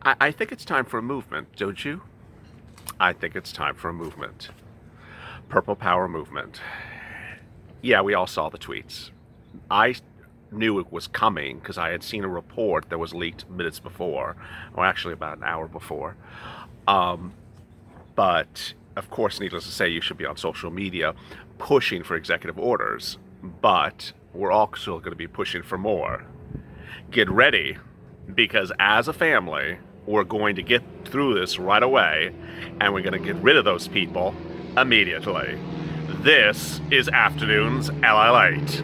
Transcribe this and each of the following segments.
I think it's time for a movement, don't you? I think it's time for a movement. Purple Power movement. Yeah, we all saw the tweets. I knew it was coming because I had seen a report that was leaked minutes before, or actually about an hour before. But of course, needless to say, you should be on social media pushing for executive orders. But we're also going to be pushing for more. Get ready, because as a family, we're going to get through this right away, and we're going to get rid of those people immediately. This is Afternoons LALATE.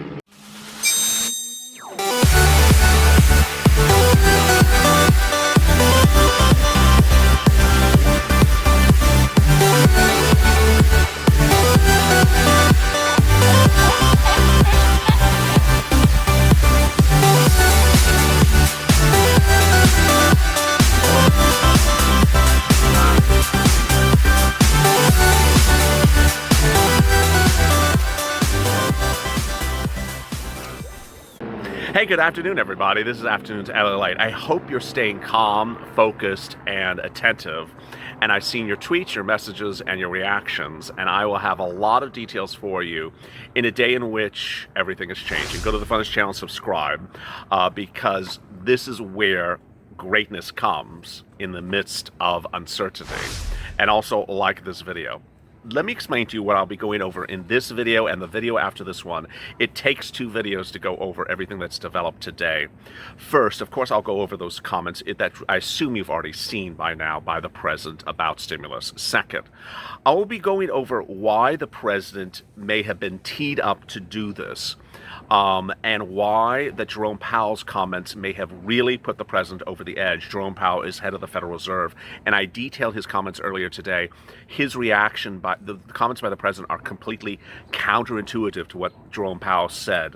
Hey, good afternoon, everybody. This is Afternoons LALATE. I hope you're staying calm, focused, and attentive. And I've seen your tweets, your messages, and your reactions, and I will have a lot of details for you in a day in which everything is changing. Go to the Funnest channel, subscribe, because this is where greatness comes in the midst of uncertainty. And also like this video. Let me explain to you what I'll be going over in this video and the video after this one. It takes two videos to go over everything that's developed today. First, of course, I'll go over those comments that I assume you've already seen by now by the president about stimulus. Second, I will be going over why the president may have been teed up to do this. And why that Jerome Powell's comments may have really put the president over the edge. Jerome Powell is head of the Federal Reserve, and I detailed his comments earlier today. His reaction, the comments by the president are completely counterintuitive to what Jerome Powell said.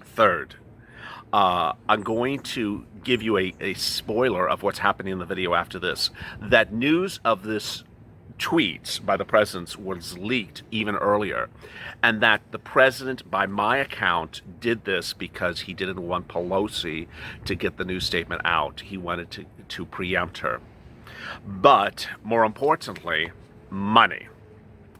Third, I'm going to give you a spoiler of what's happening in the video after this. That news of this tweets by the president was leaked even earlier, and that the president, by my account, did this because he didn't want Pelosi to get the news statement out. He wanted to preempt her. But more importantly, money.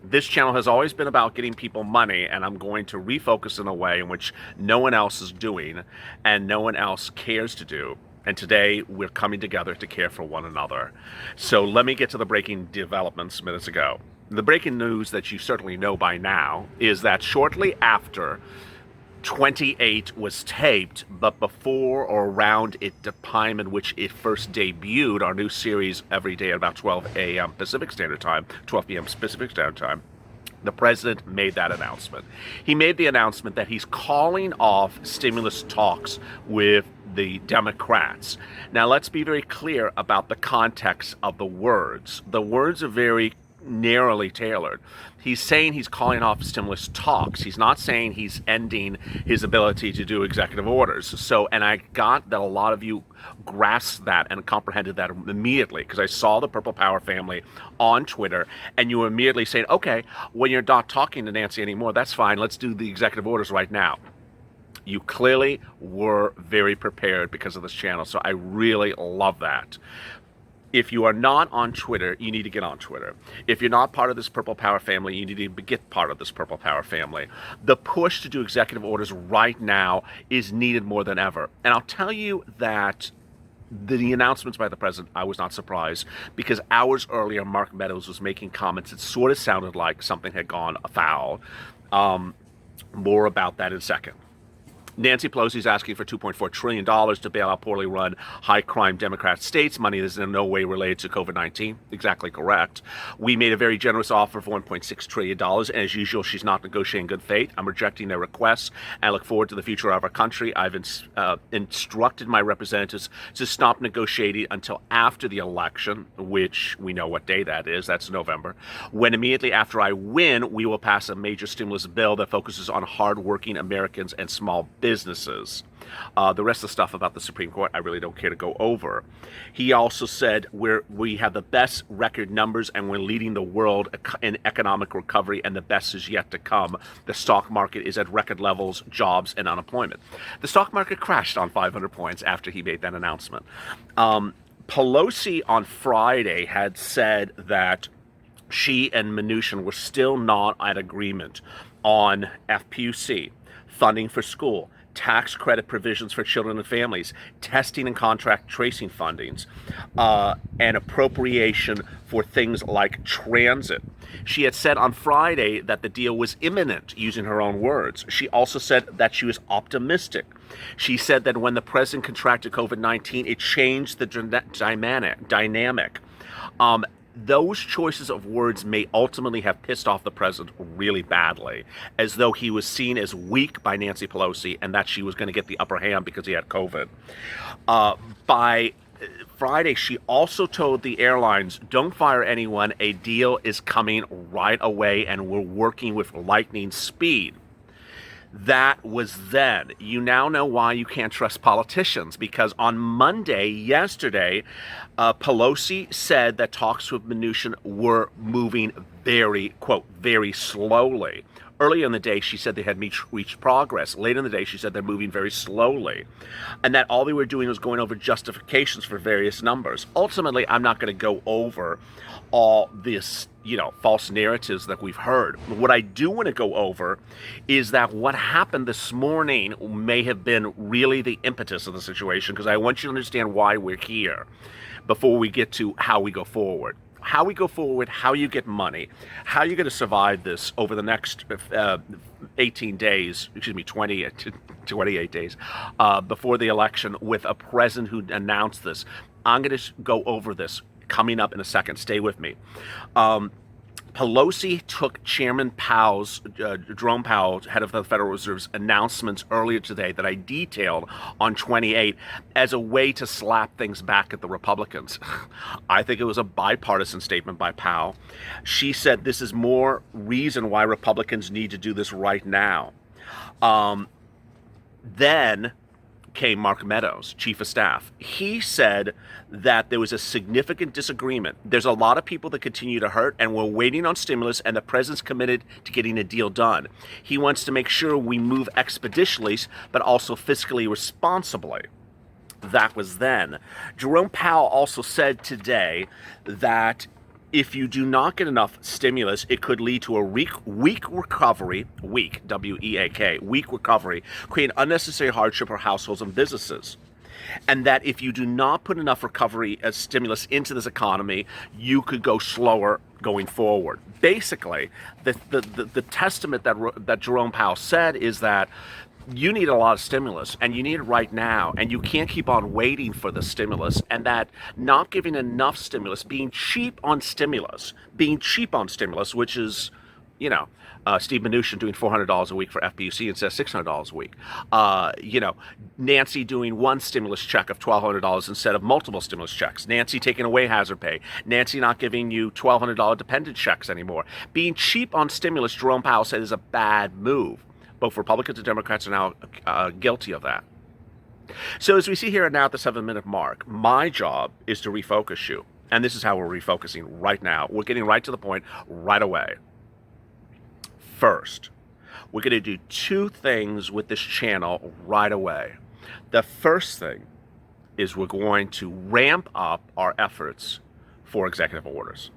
This channel has always been about getting people money, and I'm going to refocus in a way in which no one else is doing and no one else cares to do. And today, we're coming together to care for one another. So let me get to the breaking developments minutes ago. The breaking news that you certainly know by now is that shortly after 28 was taped, but before or around the time in which it first debuted, our new series every day at about 12 a.m. Pacific Standard Time, 12 p.m. Pacific Standard Time, the president made that announcement. He made the announcement that he's calling off stimulus talks with the Democrats. Now, let's be very clear about the context of the words. The words are very narrowly tailored. He's saying he's calling off stimulus talks. He's not saying he's ending his ability to do executive orders. So, and I got that a lot of you grasped that and comprehended that immediately, because I saw the Purple Power family on Twitter, and you were immediately saying, okay, when you're not talking to Nancy anymore, that's fine. Let's do the executive orders right now. You clearly were very prepared because of this channel, so I really love that. If you are not on Twitter, you need to get on Twitter. If you're not part of this Purple Power family, you need to get part of this Purple Power family. The push to do executive orders right now is needed more than ever. And I'll tell you that the announcements by the president, I was not surprised, because hours earlier, Mark Meadows was making comments that sort of sounded like something had gone afoul. More about that in a second. Nancy Pelosi is asking for $2.4 trillion to bail out poorly run, high-crime Democrat states, money that is in no way related to COVID-19. Exactly correct. We made a very generous offer of $1.6 trillion, and as usual, she's not negotiating good faith. I'm rejecting their requests, and I look forward to the future of our country. I've instructed my representatives to stop negotiating until after the election, which we know what day that is. That's November. When immediately after I win, we will pass a major stimulus bill that focuses on hardworking Americans and small businesses. The rest of the stuff about the Supreme Court, I really don't care to go over. He also said we have the best record numbers and we're leading the world in economic recovery, and the best is yet to come. The stock market is at record levels, jobs and unemployment. The stock market crashed on 500 points after he made that announcement. Pelosi on Friday had said that she and Mnuchin were still not at agreement on FPUC, funding for school, tax credit provisions for children and families, testing and contract tracing fundings, and appropriation for things like transit. She had said on Friday that the deal was imminent, using her own words. She also said that she was optimistic. She said that when the president contracted COVID-19, it changed the dynamic. Those choices of words may ultimately have pissed off the president really badly, as though he was seen as weak by Nancy Pelosi and that she was going to get the upper hand because he had COVID. By Friday, she also told the airlines, don't fire anyone. A deal is coming right away, and we're working with lightning speed. That was then. You now know why you can't trust politicians, because on Monday, yesterday, Pelosi said that talks with Mnuchin were moving very, quote, very slowly. Earlier in the day, she said they had reached progress. Later in the day, she said they're moving very slowly, and that all they were doing was going over justifications for various numbers. Ultimately, I'm not going to go over all this, false narratives that we've heard. What I do want to go over is that what happened this morning may have been really the impetus of the situation, because I want you to understand why we're here before we get to how we go forward. How we go forward, how you get money, how you're going to survive this over the next 28 days before the election with a president who announced this. I'm going to go over this coming up in a second. Stay with me. Pelosi took Chairman Powell's, Jerome Powell, head of the Federal Reserve's announcements earlier today that I detailed on 28 as a way to slap things back at the Republicans. I think it was a bipartisan statement by Powell. She said this is more reason why Republicans need to do this right now. Then came Mark Meadows, chief of staff. He said that there was a significant disagreement. There's a lot of people that continue to hurt, and we're waiting on stimulus, and the president's committed to getting a deal done. He wants to make sure we move expeditiously, but also fiscally responsibly. That was then. Jerome Powell also said today that if you do not get enough stimulus, it could lead to a weak recovery, W-E-A-K, weak recovery, create unnecessary hardship for households and businesses. And that if you do not put enough recovery as stimulus into this economy, you could go slower going forward. Basically, the testament that Jerome Powell said is that you need a lot of stimulus, and you need it right now, and you can't keep on waiting for the stimulus, and that not giving enough stimulus, being cheap on stimulus, which is, Steve Mnuchin doing $400 a week for FPUC instead of $600 a week. Nancy doing one stimulus check of $1,200 instead of multiple stimulus checks. Nancy taking away hazard pay. Nancy not giving you $1,200 dependent checks anymore. Being cheap on stimulus, Jerome Powell said, is a bad move. Both Republicans and Democrats are now guilty of that. So as we see here now at the 7-minute mark, my job is to refocus you. And this is how we're refocusing right now. We're getting right to the point right away. First, we're going to do two things with this channel right away. The first thing is we're going to ramp up our efforts for executive orders.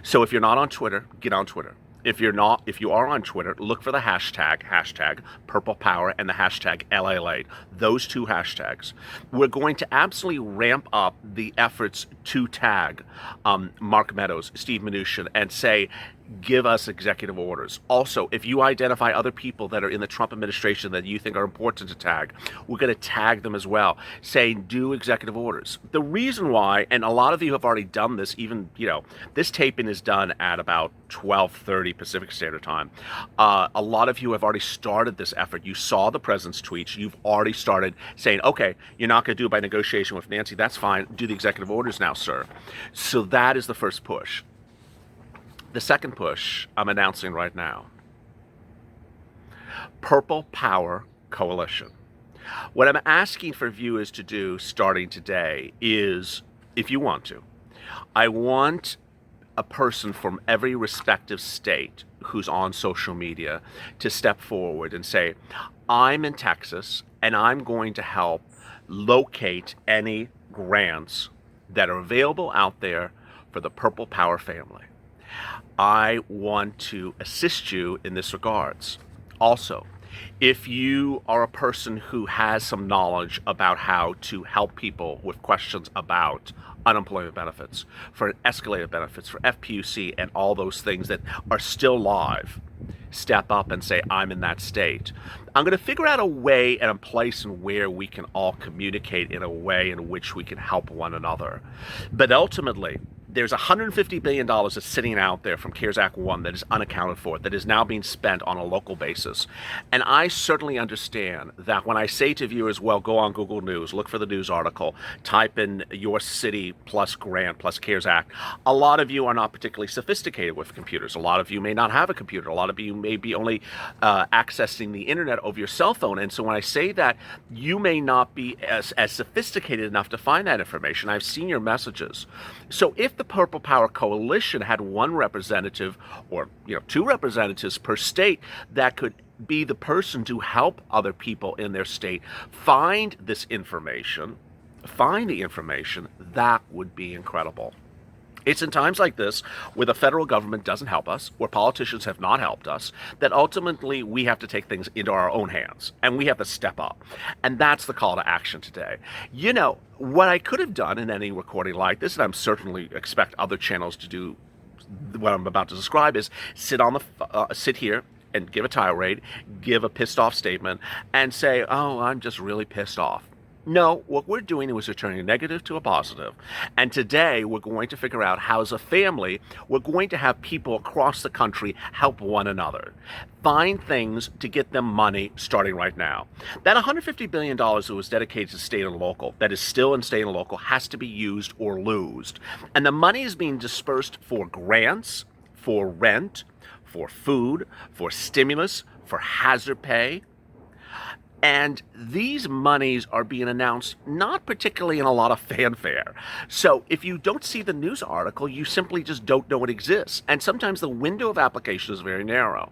So if you're not on Twitter, get on Twitter. If you are on Twitter, look for the hashtag Purple Power and the hashtag LALATE. Those two hashtags. We're going to absolutely ramp up the efforts to tag Mark Meadows, Steve Mnuchin, and say, give us executive orders. Also, if you identify other people that are in the Trump administration that you think are important to tag, we're going to tag them as well, saying do executive orders. The reason why, and a lot of you have already done this, even, this taping is done at about 12:30 Pacific Standard Time. A lot of you have already started this effort. You saw the president's tweets. You've already started saying, okay, you're not going to do it by negotiation with Nancy. That's fine. Do the executive orders now, sir. So that is the first push. The second push I'm announcing right now. Purple Power Coalition. What I'm asking for viewers to do starting today is, if you want to, I want a person from every respective state who's on social media to step forward and say, I'm in Texas and I'm going to help locate any grants that are available out there for the Purple Power family. I want to assist you in this regards. Also, if you are a person who has some knowledge about how to help people with questions about unemployment benefits, for escalated benefits, for FPUC, and all those things that are still live, step up and say, I'm in that state. I'm going to figure out a way and a place and where we can all communicate in a way in which we can help one another. But ultimately, there's $150 billion that's sitting out there from CARES Act 1 that is unaccounted for, that is now being spent on a local basis. And I certainly understand that when I say to viewers, well, go on Google News, look for the news article, type in your city plus grant plus CARES Act, a lot of you are not particularly sophisticated with computers. A lot of you may not have a computer. A lot of you may be only accessing the internet over your cell phone. And so when I say that, you may not be as sophisticated enough to find that information. I've seen your messages. So if the Purple Power Coalition had one representative or two representatives per state that could be the person to help other people in their state find this information, find the information, that would be incredible. It's in times like this, where the federal government doesn't help us, where politicians have not helped us, that ultimately we have to take things into our own hands, and we have to step up. And that's the call to action today. What I could have done in any recording like this, and I'm certainly expect other channels to do what I'm about to describe, is sit here and give a tirade, give a pissed off statement, and say, oh, I'm just really pissed off. No, what we're doing is we're turning a negative to a positive. And today we're going to figure out how, as a family, we're going to have people across the country help one another. Find things to get them money starting right now. That $150 billion that was dedicated to state and local, that is still in state and local, has to be used or lost. And the money is being dispersed for grants, for rent, for food, for stimulus, for hazard pay. And these monies are being announced not particularly in a lot of fanfare. So if you don't see the news article, you simply just don't know it exists. And sometimes the window of application is very narrow.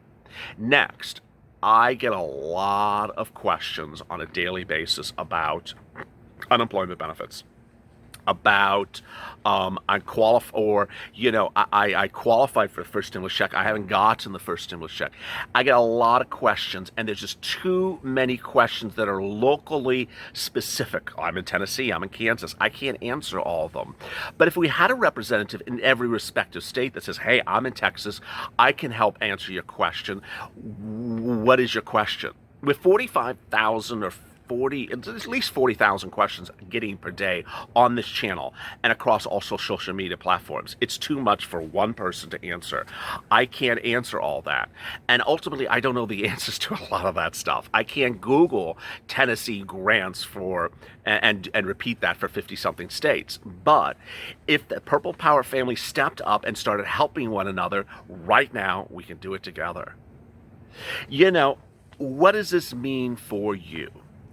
Next, I get a lot of questions on a daily basis about unemployment benefits. About I qualified for the first stimulus check. I haven't gotten the first stimulus check. I get a lot of questions, and there's just too many questions that are locally specific. I'm in Tennessee, I'm in Kansas. I can't answer all of them. But if we had a representative in every respective state that says, hey, I'm in Texas, I can help answer your question. What is your question? With 45,000 or at least 40,000 questions getting per day on this channel and across all social media platforms. It's too much for one person to answer. I can't answer all that. And ultimately, I don't know the answers to a lot of that stuff. I can't Google Tennessee grants and repeat that for 50-something states. But if the Purple Power family stepped up and started helping one another, right now, we can do it together. What does this mean for you?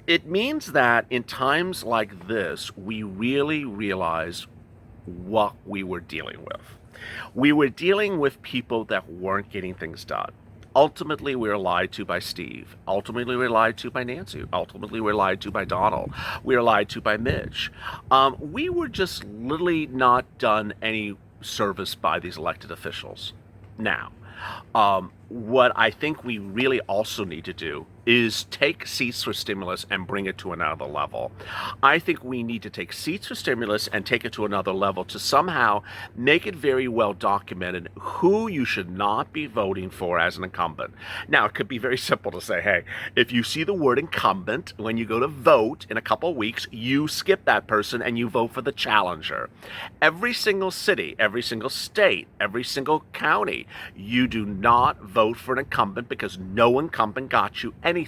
It means that in times like this, we really realize what we were dealing with. We were dealing with people that weren't getting things done. Ultimately, we were lied to by Steve. Ultimately, we were lied to by Nancy. Ultimately, we were lied to by Donald. We were lied to by Mitch. We were just literally not done any service by these elected officials. Now, what I think we really also need to do is take seats for stimulus and bring it to another level. I think we need to take seats for stimulus and take it to another level to somehow make it very well documented who you should not be voting for as an incumbent. Now, it could be very simple to say, hey, if you see the word incumbent when you go to vote in a couple of weeks, you skip that person and you vote for the challenger. Every single city, every single state, every single county, you do not vote for an incumbent because no incumbent got you anything.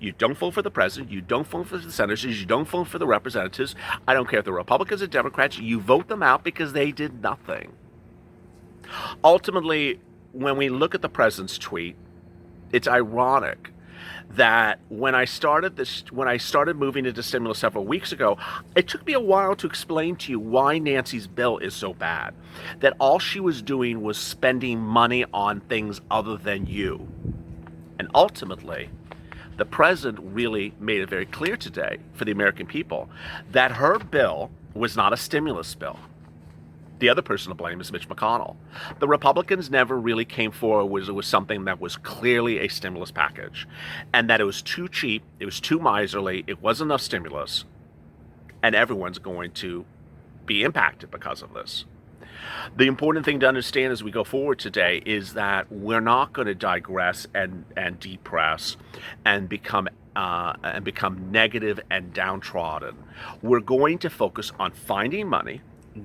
You don't vote for the president, you don't vote for the senators, you don't vote for the representatives. I don't care if they're Republicans or Democrats, you vote them out because they did nothing. Ultimately, when we look at the president's tweet, it's ironic that when I started moving into stimulus several weeks ago, it took me a while to explain to you why Nancy's bill is so bad. That all she was doing was spending money on things other than you. And ultimately, the president really made it very clear today for the American people that her bill was not a stimulus bill. The other person to blame is Mitch McConnell. The Republicans never really came forward with something that was clearly a stimulus package, and that it was too cheap, it was too miserly, it wasn't enough stimulus, and everyone's going to be impacted because of this. The important thing to understand as we go forward today is that we're not going to digress and depress and become negative and downtrodden. We're going to focus on finding money,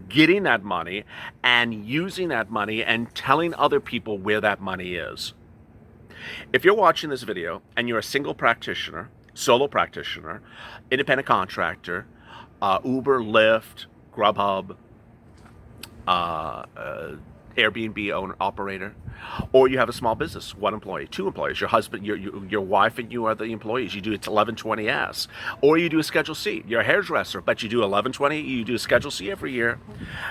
getting that money, and using that money and telling other people where that money is. If you're watching this video and you're a single practitioner, solo practitioner, independent contractor, Uber, Lyft, Grubhub, Airbnb owner operator, or you have a small business, one employee, two employees, your husband, your wife and you are the employees, you do it 1120S, or you do a Schedule C. You're a hairdresser, but you do 1120, you do a Schedule C every year.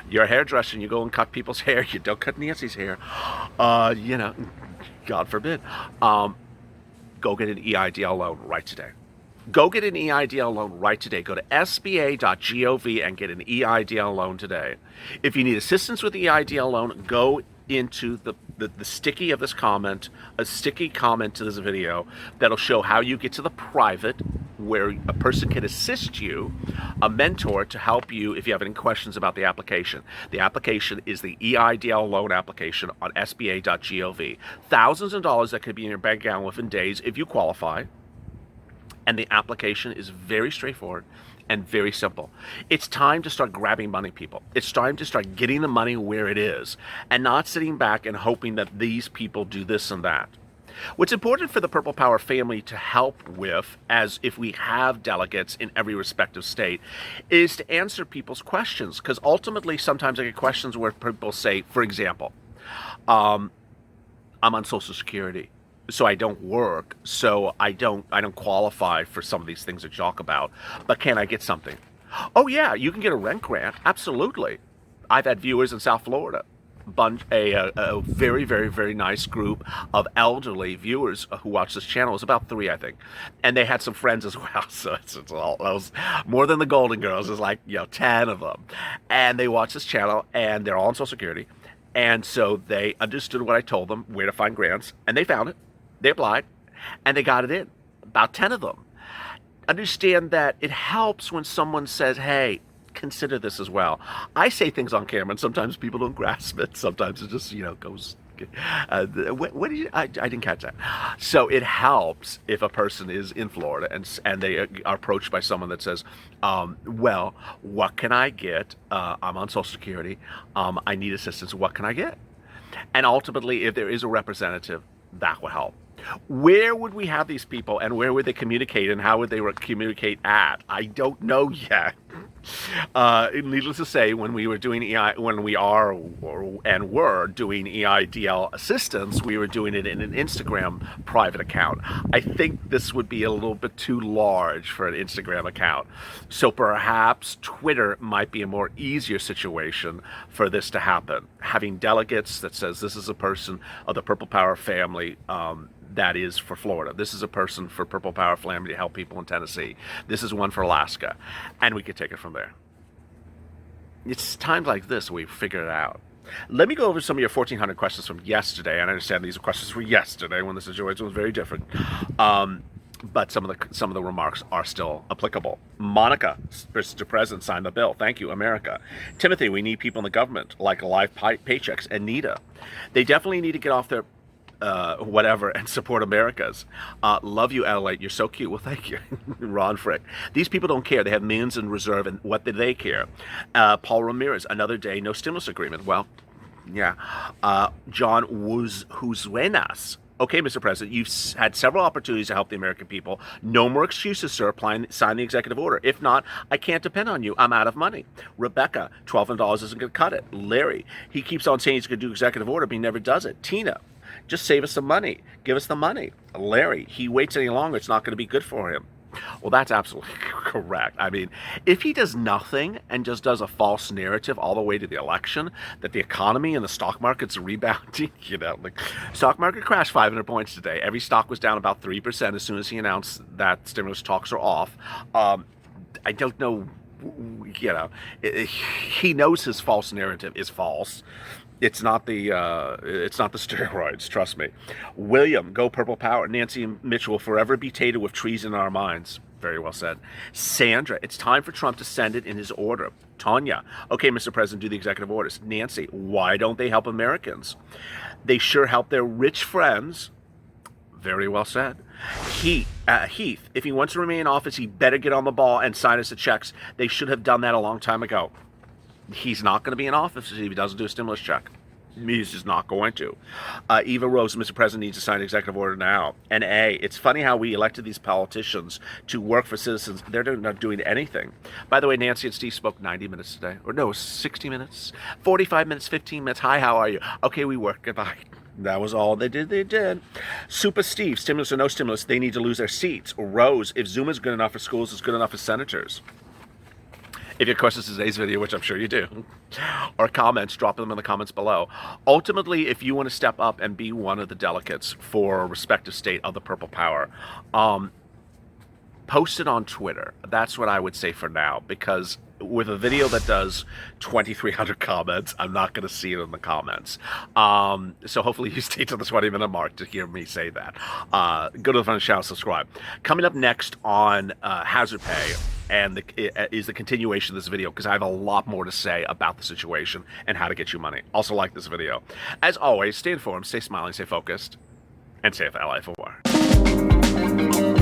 You're a hairdresser and you go and cut people's hair. You don't cut Nancy's hair, God forbid. Go get an EIDL loan right today. Go get an EIDL loan right today. Go to sba.gov and get an EIDL loan today. If you need assistance with the EIDL loan, go into the sticky of this comment, a sticky comment to this video that'll show how you get to the private where a person can assist you, a mentor to help you if you have any questions about the application. The application is the EIDL loan application on sba.gov. Thousands of dollars that could be in your bank account within days if you qualify. And the application is very straightforward and very simple. It's time to start grabbing money, people. It's time to start getting the money where it is and not sitting back and hoping that these people do this and that. What's important for the Purple Power family to help with, as if we have delegates in every respective state, is to answer people's questions. Because ultimately, sometimes I get questions where people say, for example, I'm on Social Security, so I don't work, so I don't qualify for some of these things that you talk about, but can I get something? Oh yeah, you can get a rent grant, absolutely. I've had viewers in South Florida, a very, very, very nice group of elderly viewers who watch this channel. It was about 3, I think, and they had some friends as well, so it's all, that was more than the Golden Girls. There's like 10 of them, and they watch this channel, and they're all on Social Security, and so they understood what I told them, where to find grants, and they found it. They applied, and they got it in, about 10 of them. Understand that it helps when someone says, hey, consider this as well. I say things on camera, and sometimes people don't grasp it. Sometimes it just, goes, what did you, I didn't catch that. So it helps if a person is in Florida and they are approached by someone that says, well, what can I get? I'm on Social Security. I need assistance. What can I get? And ultimately, if there is a representative, that will help. Where would we have these people, and where would they communicate, and how would they communicate at? I don't know yet. Needless to say, when we were doing were doing EIDL assistance, we were doing it in an Instagram private account. I think this would be a little bit too large for an Instagram account. So perhaps Twitter might be a more easier situation for this to happen. Having delegates that says this is a person of the Purple Power family, that is for Florida. This is a person for Purple Power family to help people in Tennessee. This is one for Alaska. And we could take it from there. It's times like this we figure it out. Let me go over some of your 1,400 questions from yesterday. And I understand these are questions from yesterday when the situation was very different. But some of the remarks are still applicable. Monica, Mr. President, signed the bill. Thank you, America. Timothy, we need people in the government, like live paychecks. Anita, they definitely need to get off their whatever and support America's. Love you, LALATE. You're so cute. Well, thank you. Ron Frick. These people don't care. They have millions in reserve, and what do they care? Paul Ramirez, another day, no stimulus agreement. Well, yeah. John Huzuenas. Okay, Mr. President, you've had several opportunities to help the American people. No more excuses, sir. Sign the executive order. If not, I can't depend on you. I'm out of money. Rebecca, $1,200 isn't going to cut it. Larry, he keeps on saying he's going to do executive order, but he never does it. Tina, just save us some money. Give us the money. Larry, he waits any longer, it's not going to be good for him. Well, that's absolutely correct. I mean, if he does nothing and just does a false narrative all the way to the election, that the economy and the stock market's rebounding, like stock market crashed 500 points today. Every stock was down about 3% as soon as he announced that stimulus talks are off. I don't know you know, he knows his false narrative is false. It's not the steroids, trust me. William, go purple power. Nancy and Mitch will forever be tainted with treason in our minds. Very well said. Sandra, it's time for Trump to send it in his order. Tanya, okay, Mr. President, do the executive orders. Nancy, why don't they help Americans? They sure help their rich friends. Very well said. Heath, if he wants to remain in office, he better get on the ball and sign us the checks. They should have done that a long time ago. He's not going to be in office if he doesn't do a stimulus check. He's just not going to. Eva Rose, Mr. President needs to sign an executive order now. And it's funny how we elected these politicians to work for citizens. They're not doing anything. By the way, Nancy and Steve spoke 90 minutes today. Or no, 60 minutes, 45 minutes, 15 minutes. Hi, how are you? Okay, we work. Goodbye. That was all they did. Super Steve, stimulus or no stimulus, they need to lose their seats. Rose, if Zoom is good enough for schools, it's good enough for senators. If you have questions to today's video, which I'm sure you do, or comments, drop them in the comments below. Ultimately, if you want to step up and be one of the delegates for a respective state of the purple power, post it on Twitter. That's what I would say for now, because with a video that does 2,300 comments, I'm not going to see it in the comments. So hopefully you stay to the 20-minute mark to hear me say that. Go to the front of the channel, subscribe. Coming up next on hazard pay and is the continuation of this video, because I have a lot more to say about the situation and how to get you money. Also like this video. As always, stay informed, stay smiling, stay focused, and stay for LA for more.